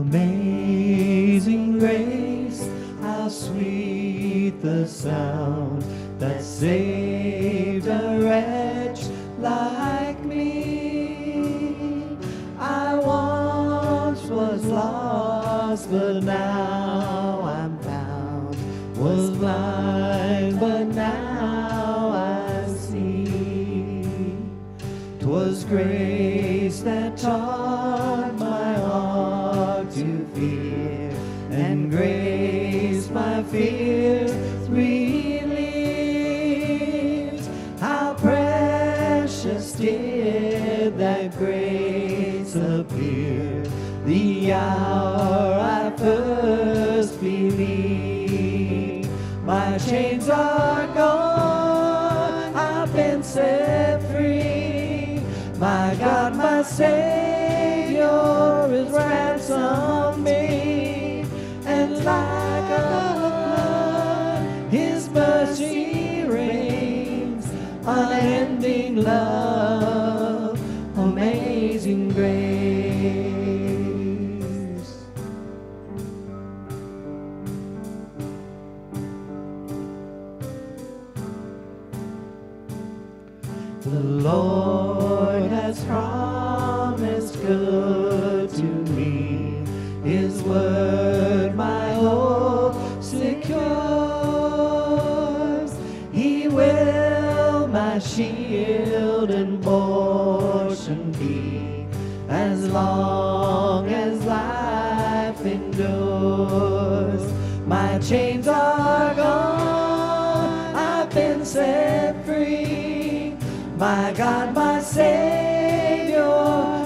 Amazing grace, how sweet the sound that saved a wretch like me. I once was lost, but now I'm found. Was blind, but now I see. 'Twas grace that taught my heart to fear, and grace my fears relieved. How precious did that grace appear the hour I first believed. My chains are gone, I've been set free. My God, my Savior has ransomed me, and like a flood, His mercy reigns, unending love, amazing grace. The Lord has promised good to me. His word my hope secures. He will my shield and portion be, as long as life endures. My chains are gone, I've been set free. My God, my Savior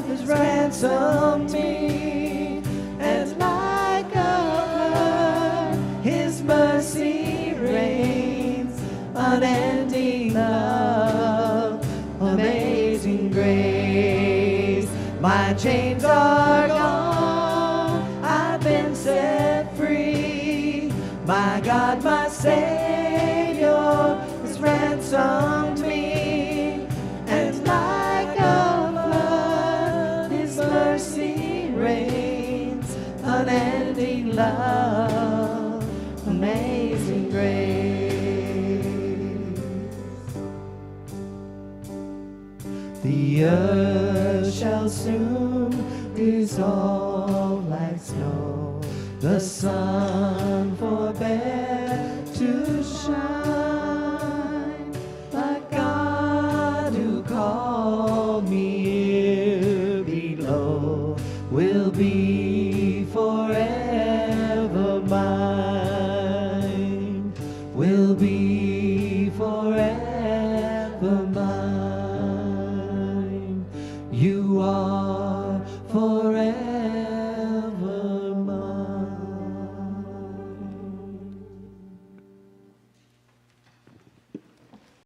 has ransomed me, and like a flood, His mercy reigns, unending love, amazing grace. My chains are gone, I've been set free. My God, my Savior has ransomed me, and like a flood, His mercy reigns, unending love, amazing grace. The earth shall soon dissolve like snow, the sun forbear to shine.